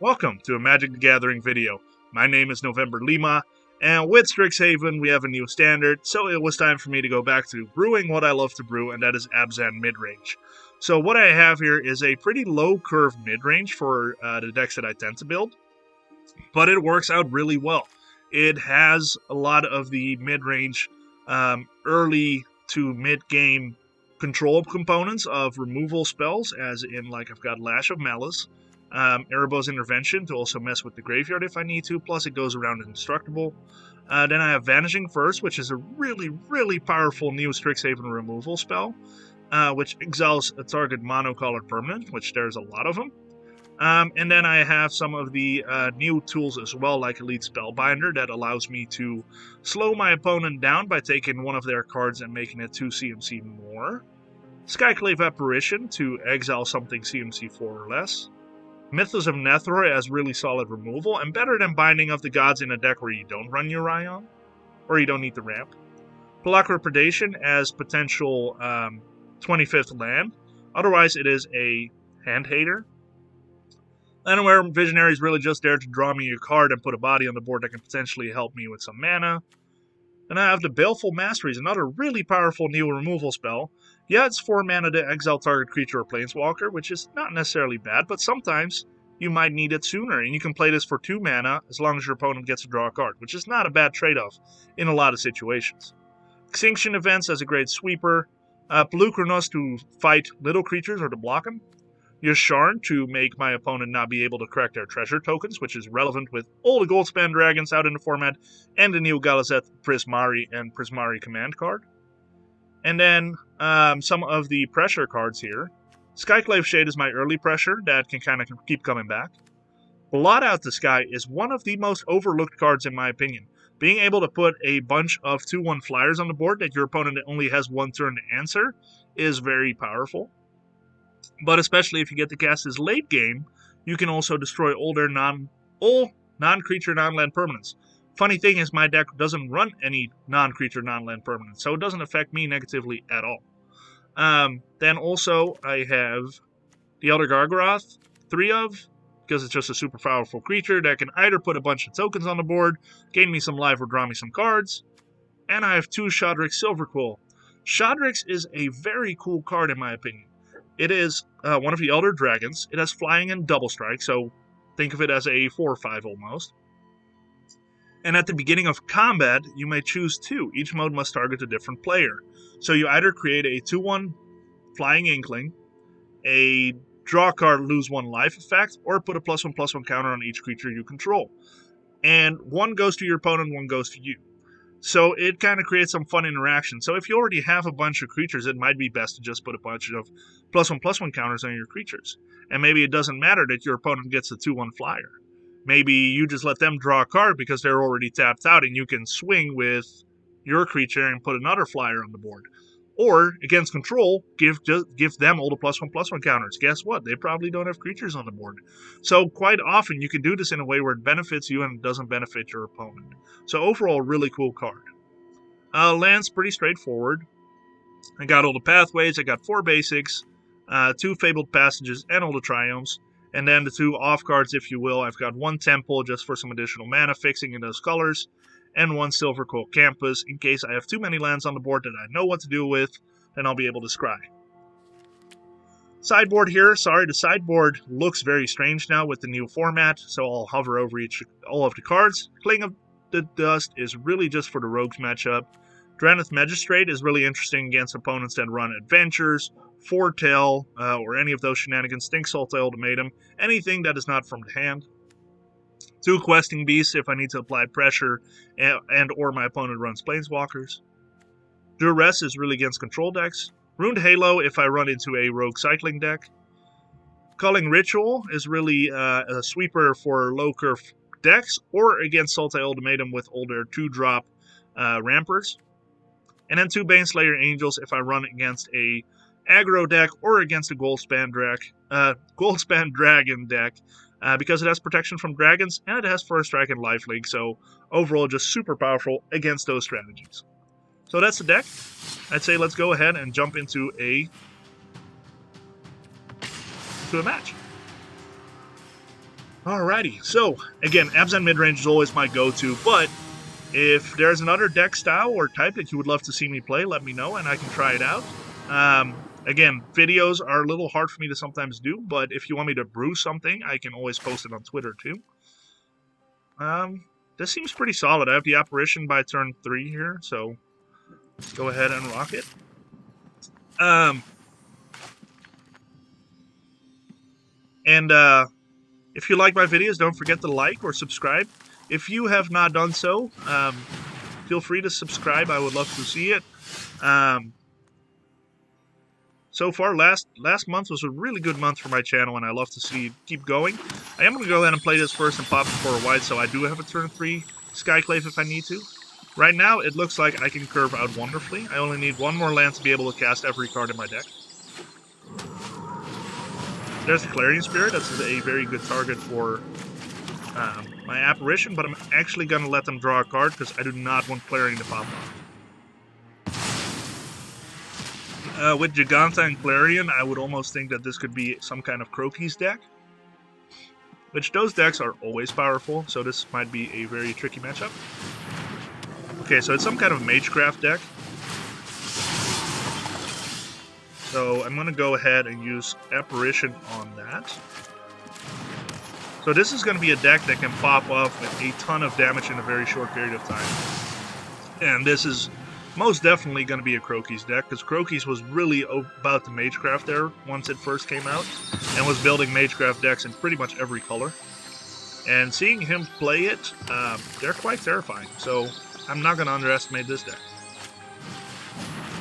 Welcome to a Magic the Gathering video. My name is November Lima, and with Strixhaven we have a new standard, so it was time for me to go back to brewing what I love to brew, and that is Abzan Midrange. So what I have here is a pretty low curve midrange for the decks that I tend to build, but it works out really well. It has a lot of the midrange early to mid-game control components of removal spells, as in, like, I've got Lash of Malice, Erebos Intervention to also mess with the graveyard if I need to, plus it goes around indestructible. Then I have Vanishing Verse, which is a really powerful new Strixhaven removal spell, which exiles a target monocolored permanent, which there's a lot of them. And then I have some of the new tools as well, like Elite Spellbinder, that allows me to slow my opponent down by taking one of their cards and making it 2 CMC more. Skyclave Apparition to exile something CMC 4 or less. Mythos of Nethroi as really solid removal, and better than Binding of the Gods in a deck where you don't run Urion, or you don't need the ramp. Pelakka Predation as potential 25th land, otherwise it is a hand hater. Llanowar Visionary is really just there to draw me a card and put a body on the board that can potentially help me with some mana. Then I have the Baleful Mastery, another really powerful new removal spell. Yeah, it's 4 mana to exile target creature or planeswalker, which is not necessarily bad, but sometimes you might need it sooner, and you can play this for 2 mana as long as your opponent gets to draw a card, which is not a bad trade-off in a lot of situations. Extinction Events as a great sweeper. Polukranos to fight little creatures or to block them. Yasharn to make my opponent not be able to crack their treasure tokens, which is relevant with all the Goldspan dragons out in the format, and the new Galazeth Prismari and Prismari command card. And then some of the pressure cards here. Skyclave Shade is my early pressure that can kind of keep coming back. Blot Out the Sky is one of the most overlooked cards in my opinion. Being able to put a bunch of 2/1 flyers on the board that your opponent only has 1 turn to answer is very powerful. But especially if you get to cast this late game, you can also destroy all non-creature, non-land permanents. Funny thing is, my deck doesn't run any non-creature, non-land permanents, so it doesn't affect me negatively at all. Then also, I have the Elder Gargaroth, 3 of, because it's just a super powerful creature that can either put a bunch of tokens on the board, gain me some life, or draw me some cards. And I have 2 Shadrix Silverquill. Shadrix is a very cool card in my opinion. It is one of the Elder Dragons. It has flying and double strike, so think of it as a 4/5 almost. And at the beginning of combat, you may choose 2. Each mode must target a different player. So you either create a 2/1 Flying Inkling, a draw card, lose 1 life effect, or put a +1/+1 counter on each creature you control. And 1 goes to your opponent, 1 goes to you. So it kind of creates some fun interaction. So if you already have a bunch of creatures, it might be best to just put a bunch of +1/+1 counters on your creatures. And maybe it doesn't matter that your opponent gets a 2/1 flyer. Maybe you just let them draw a card because they're already tapped out, and you can swing with your creature and put another flyer on the board. Or, against control, give them all the +1/+1 counters. Guess what? They probably don't have creatures on the board. So quite often you can do this in a way where it benefits you and it doesn't benefit your opponent. So overall, really cool card. Land's pretty straightforward. I got all the pathways, I got 4 basics, 2 Fabled Passages, and all the Triomes. And then the 2 off cards, if you will. I've got 1 Temple just for some additional mana fixing in those colors, and 1 Silverquill Campus in case I have too many lands on the board that I know what to do with, then I'll be able to scry. Sideboard here. Sorry, the sideboard looks very strange now with the new format, so I'll hover over all of the cards. Cling of the Dust is really just for the Rogues matchup. Drannith Magistrate is really interesting against opponents that run Adventures, Foretell, or any of those shenanigans. Think Sultai Ultimatum, anything that is not from the hand. 2 Questing Beasts if I need to apply pressure and or my opponent runs Planeswalkers. Duress is really against control decks. Ruined Halo if I run into a rogue cycling deck. Culling Ritual is really a sweeper for low curve decks or against Sultai Ultimatum with older 2-drop Rampers. And then 2 Baneslayer Angels if I run against a aggro deck or against a Goldspan Dragon deck, because it has protection from dragons and it has First Strike and Lifelink, so overall just super powerful against those strategies. So that's the deck. I'd say let's go ahead and jump into a match. Alrighty, so again, Abzan Midrange is always my go-to, but if there's another deck style or type that you would love to see me play, let me know and I can try it out. Again, videos are a little hard for me to sometimes do, but if you want me to brew something, I can always post it on Twitter too. This seems pretty solid. I have the Apparition by turn 3 here, so let's go ahead and rock it. If you like my videos, don't forget to like or subscribe. If you have not done so, feel free to subscribe. I would love to see it. So far, last month was a really good month for my channel, and I love to see it keep going. I am going to go ahead and play this first and pop it for a white, so I do have a turn 3 Skyclave if I need to. Right now, it looks like I can curve out wonderfully. I only need one more land to be able to cast every card in my deck. There's the Clarion Spirit. That's a very good target for my Apparition, but I'm actually going to let them draw a card because I do not want Clarion to pop off. With Giganta and Clarion, I would almost think that this could be some kind of Croaky's deck. Which those decks are always powerful, so this might be a very tricky matchup. Okay, so it's some kind of Magecraft deck. So I'm going to go ahead and use Apparition on that. So this is going to be a deck that can pop off with a ton of damage in a very short period of time. And this is most definitely going to be a Croaky's deck, because Croaky's was really about the Magecraft there once it first came out, and was building Magecraft decks in pretty much every color. And seeing him play it, they're quite terrifying, so I'm not going to underestimate this deck.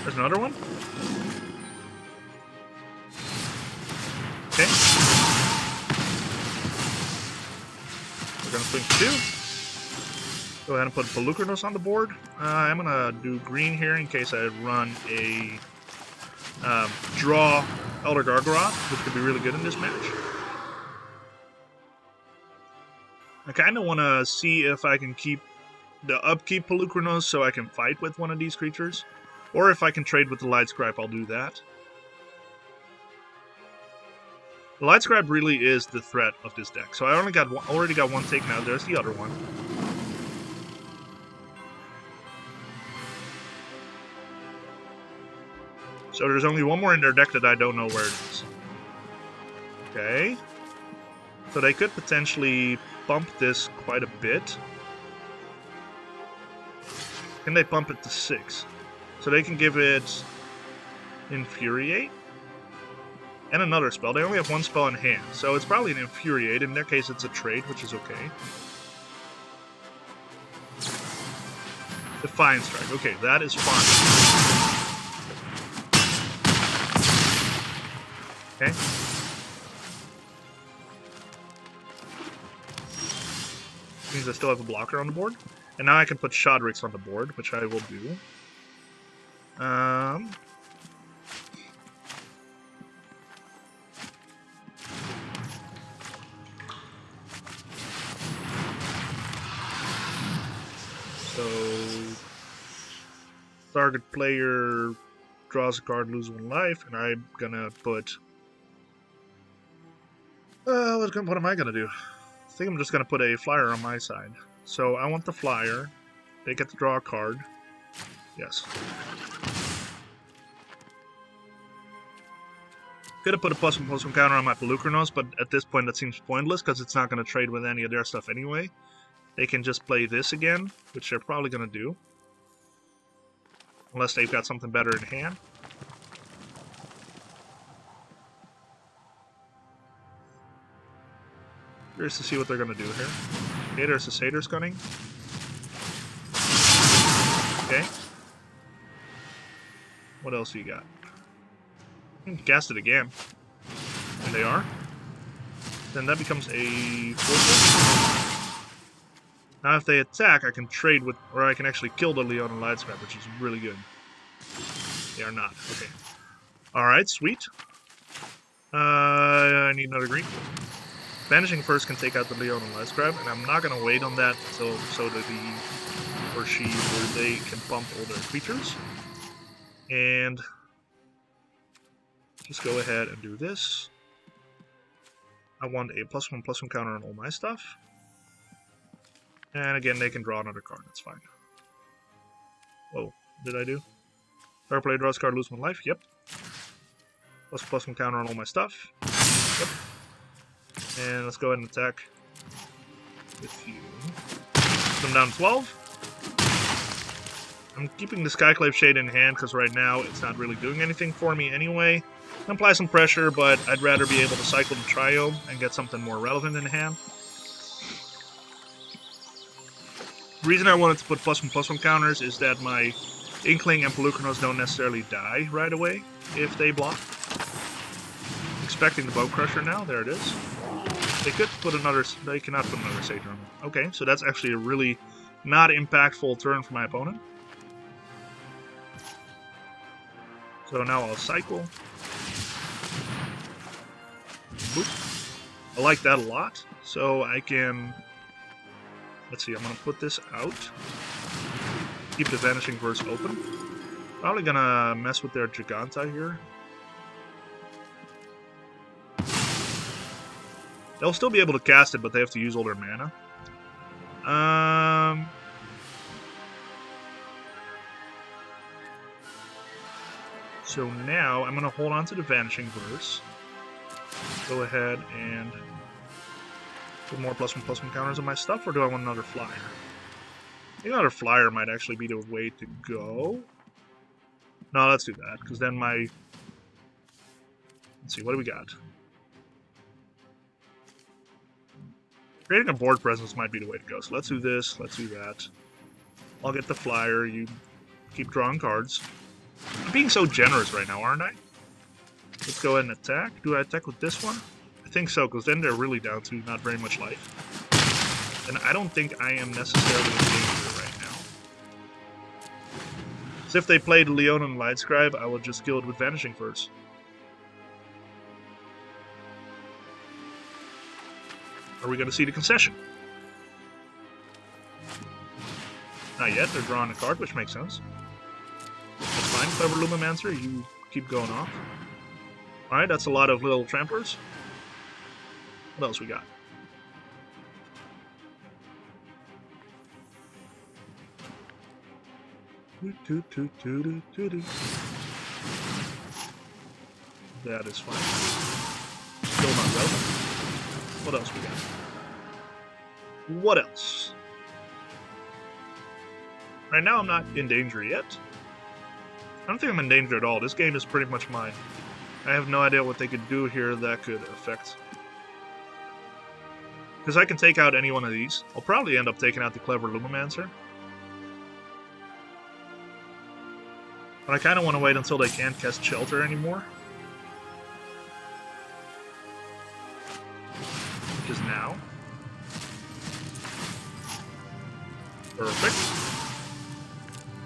There's another one. Okay. We're going to swing 2. Go ahead and put Polukranos on the board. I'm going to do green here in case I run a draw Elder Gargaroth, which could be really good in this match. I kind of want to see if I can keep the upkeep Polukranos so I can fight with one of these creatures. Or if I can trade with the Light Scribe, I'll do that. The Light Scribe really is the threat of this deck. So I already got one taken out. There's the other one. So there's only one more in their deck that I don't know where it is. Okay. So they could potentially bump this quite a bit. Can they bump it to 6? So they can give it Infuriate. And another spell. They only have one spell in hand. So it's probably an Infuriate. In their case, it's a trade, which is okay. Defiant Strike. Okay, that is fine. Okay. Means I still have a blocker on the board. And now I can put Shodrix on the board, which I will do. So target player draws a card, loses 1 life, and I'm gonna put what am I going to do? I think I'm just going to put a flyer on my side. So I want the flyer. They get to draw a card. Yes. Could have put a +1/+1 counter on my Polukranos, but at this point that seems pointless because it's not going to trade with any of their stuff anyway. They can just play this again, which they're probably going to do. Unless they've got something better in hand. Curious to see what they're going to do here. Okay, there's the Satyr's Cunning. Okay. What else you got? Cast it again. And they are. Then that becomes a 4/4. Now if they attack, I can trade with, or I can actually kill the Leona Light Scribe, which is really good. They are not. Okay. Alright, sweet. I need another green. Vanishing Verse can take out the Leona Light Scribe, and I'm not going to wait on that until so that he or she or they can pump all their creatures. And just go ahead and do this. I want a +1/+1 counter on all my stuff. And again, they can draw another card. That's fine. Oh, did I do? Target player draws a card, lose 1 life. Yep. +1/+1 counter on all my stuff. Yep. And let's go ahead and attack with you. Put them down to 12. I'm keeping the Skyclave Shade in hand because right now it's not really doing anything for me anyway. I can apply some pressure, but I'd rather be able to cycle the Triome and get something more relevant in hand. The reason I wanted to put +1/+1 counters is that my Inkling and Polukranos don't necessarily die right away if they block. Expecting the Bone Crusher now. There it is. They could put another... They cannot put another Sage on it. Okay, so that's actually a really not impactful turn for my opponent. So now I'll cycle. Boop. I like that a lot. So I can... Let's see, I'm going to put this out. Keep the Vanishing Verse open. Probably going to mess with their Giganta here. They'll still be able to cast it, but they have to use all their mana. So now I'm going to hold on to the Vanishing Verse. Go ahead and put more +1/+1 counters on my stuff, or do I want another flyer? I think another flyer might actually be the way to go. No, let's do that, because then my... Let's see, what do we got? Creating a board presence might be the way to go. So let's do this, let's do that. I'll get the flyer, you keep drawing cards. I'm being so generous right now, aren't I? Let's go ahead and attack. Do I attack with this one? I think so, because then they're really down to not very much life. And I don't think I am necessarily in danger right now. So if they played Leon and Light Scribe, I will just kill it with Vanishing Verse. Are we going to see the concession? Not yet. They're drawing a card, which makes sense. That's fine. Clever Lumimancer, you keep going off. Alright, that's a lot of little tramplers. What else we got? That is fine. Still not relevant. What else we got? What else? Right now I'm not in danger yet. I don't think I'm in danger at all. This game is pretty much mine. I have no idea what they could do here that could affect. Because I can take out any one of these. I'll probably end up taking out the Clever Lumimancer. But I kind of want to wait until they can't cast Shelter anymore. Which is now. Perfect.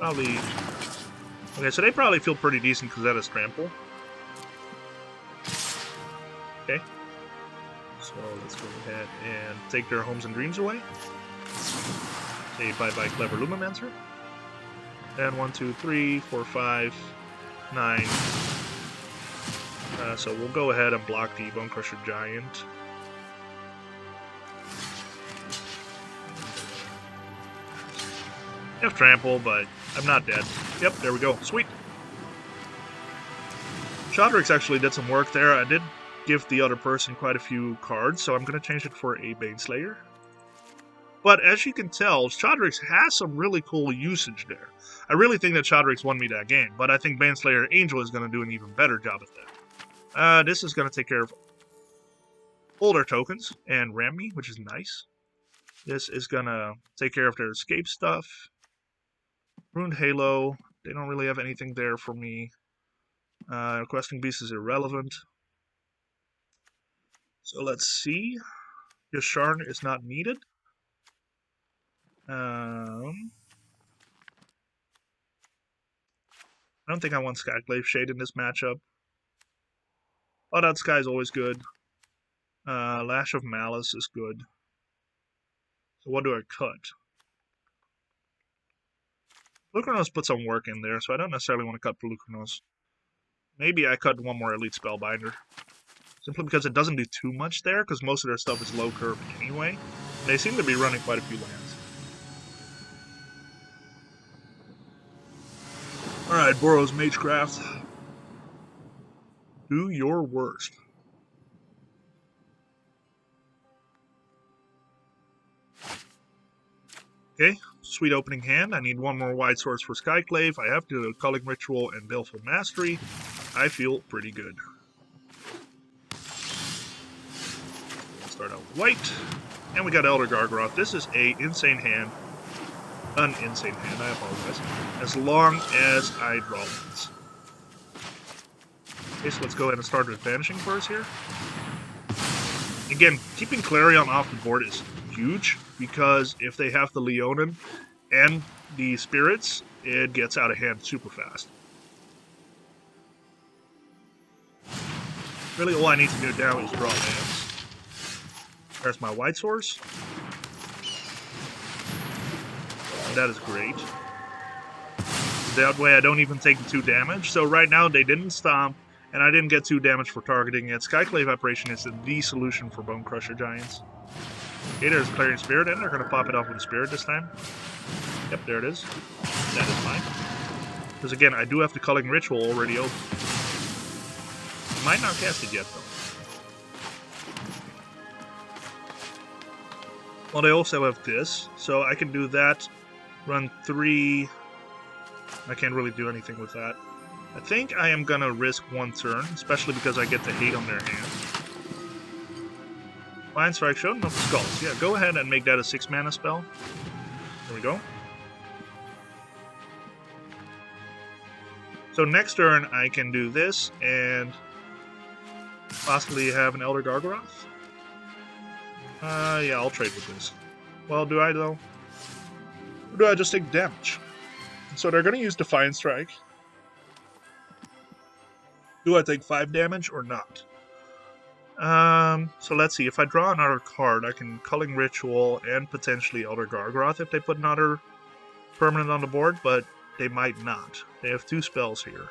Probably... Okay, so they probably feel pretty decent because that is Trample. Okay. So let's go ahead and take their Homes and Dreams away. Say bye-bye Clever Lumimancer. And 1, 2, 3, 4, 5, 9. So we'll go ahead and block the Bone Crusher Giant. I have Trample, but I'm not dead. Yep, there we go. Sweet. Shodrix actually did some work there. I did give the other person quite a few cards, so I'm going to change it for a Baneslayer. But as you can tell, Shodrix has some really cool usage there. I really think that Shodrix won me that game, but I think Baneslayer Angel is going to do an even better job at that. This is going to take care of all their tokens and ram me, which is nice. This is going to take care of their escape stuff. Ruined Halo, they don't really have anything there for me. Questing Beast is irrelevant. So let's see. Yasharn is not needed. I don't think I want Skyclave Shade in this matchup. Blot Out the Sky is always good. Lash of Malice is good. So what do I cut? Polukranos put some work in there, so I don't necessarily want to cut Polukranos. Maybe I cut one more Elite Spellbinder. simply because it doesn't do too much there, because most of their stuff is low curve anyway. And they seem to be running quite a few lands. Alright, Boros Magecraft. Do your worst. Okay, sweet opening hand. I need one more Wide Source for Skyclave. I have to do Culling Ritual and Baleful Mastery. I feel pretty good. Start out with white. And we got Elder Gargaroth. This is a insane hand. An insane hand, I apologize. As long as I draw lands. Okay, so let's go ahead and start with Vanishing Verse here. Again, keeping Clarion off the board is huge, because if they have the Leonin and the Spirits, it gets out of hand super fast. Really, all I need to do now is draw lands. There's my White Source. And that is great. That way I don't even take the 2 damage. So right now they didn't stomp, and I didn't get 2 damage for targeting it. Skyclave Apparition is the solution for Bone Crusher Giants. Okay, there's Clarion Spirit, and they're going to pop it off with a Spirit this time. Yep, there it is. That is fine. Because again, I do have the Culling Ritual already open. Might not cast it yet, though. Well, they also have this, so I can do that. Run 3. I can't really do anything with that. I think I am going to risk 1 turn, especially because I get the hate on their hand. Lion Strike showed enough skulls. Yeah, go ahead and make that a 6-mana spell. There we go. So next turn I can do this and possibly have an Elder Gargaroth. Yeah, I'll trade with this. Well, do I though? Or do I just take damage? So they're going to use Defiant Strike. Do I take 5 damage or not? So let's see. If I draw another card, I can Culling Ritual and potentially Elder Gargaroth if they put another permanent on the board, but they might not. They have 2 spells here.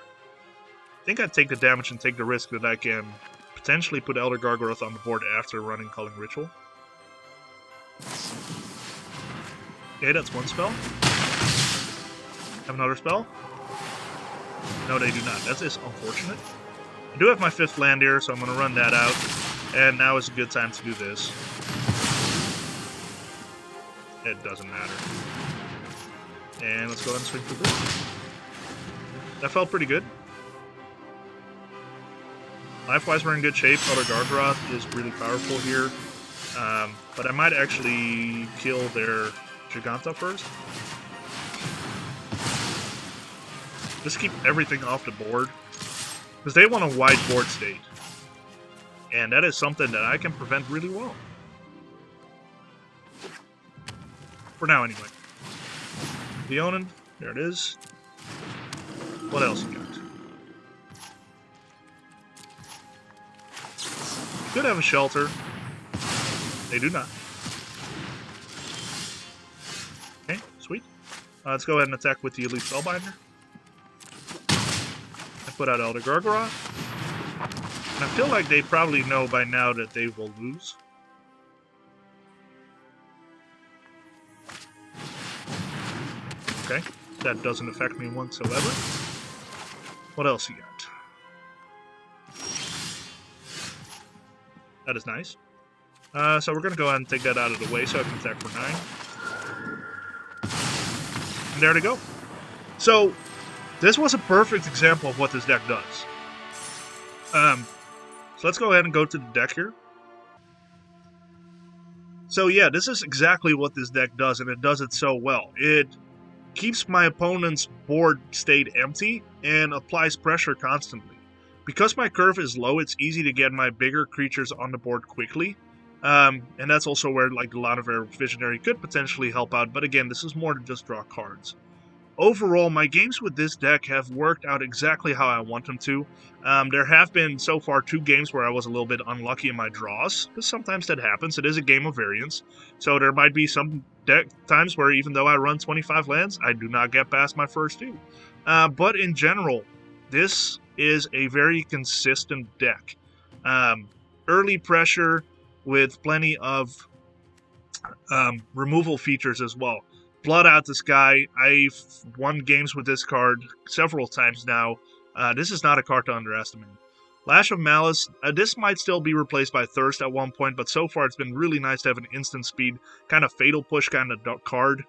I think I'd take the damage and take the risk that I can potentially put Elder Gargaroth on the board after running Culling Ritual. Okay, that's 1 spell. Have another spell? No, they do not. That is unfortunate. I do have my 5th land here, so I'm going to run that out. And now is a good time to do this. It doesn't matter. And let's go ahead and swing through this. That felt pretty good. Life-wise, we're in good shape. Elder Gargaroth is really powerful here. But I might actually kill their Giganta first. Just keep everything off the board. Because they want a wide board state. And that is something that I can prevent really well. For now, anyway. Leonin, there it is. What else you got? Could have a shelter. They do not. Okay, sweet. Let's go ahead and attack with the Elite Spellbinder. Put out Elder Gargaroth. And I feel like they probably know by now that they will lose. Okay, that doesn't affect me whatsoever. What else you got? That is nice. So we're going to go ahead and take that out of the way so I can attack for 9. And there they go. So this was a perfect example of what this deck does. So let's go ahead and go to the deck here. So yeah, this is exactly what this deck does, and it does it so well. It keeps my opponent's board state empty and applies pressure constantly. Because my curve is low, it's easy to get my bigger creatures on the board quickly. And that's also where like the Llanowar Visionary could potentially help out, but again, this is more than just draw cards. Overall, my games with this deck have worked out exactly how I want them to. There have been, so far, 2 games where I was a little bit unlucky in my draws, because sometimes that happens. It is a game of variance. So there might be some times where even though I run 25 lands, I do not get past my first 2. But in general, this is a very consistent deck. early pressure with plenty of removal features as well. Blot Out the Sky. I've won games with this card several times now. This is not a card to underestimate. Lash of Malice. This might still be replaced by Thirst at one point, but so far it's been really nice to have an instant speed, kind of fatal push kind of card.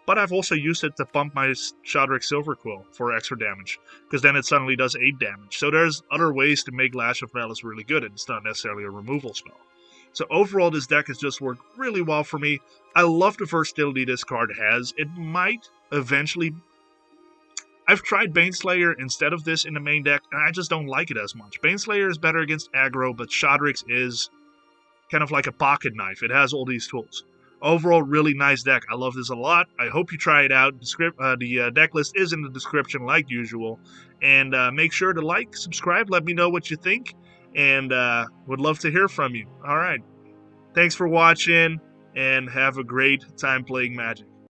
But I've also used it to pump my Shodrick Silverquill for extra damage, because then it suddenly does 8 damage. So there's other ways to make Lash of Malice really good, and it's not necessarily a removal spell. So overall, this deck has just worked really well for me. I love the versatility this card has. It might eventually... I've tried Baneslayer instead of this in the main deck, and I just don't like it as much. Baneslayer is better against aggro, but Shodrick's is kind of like a pocket knife. It has all these tools. Overall, really nice deck. I love this a lot. I hope you try it out. The deck list is in the description like usual. And make sure to like, subscribe, let me know what you think. And would love to hear from you. All right. Thanks for watching, and have a great time playing Magic.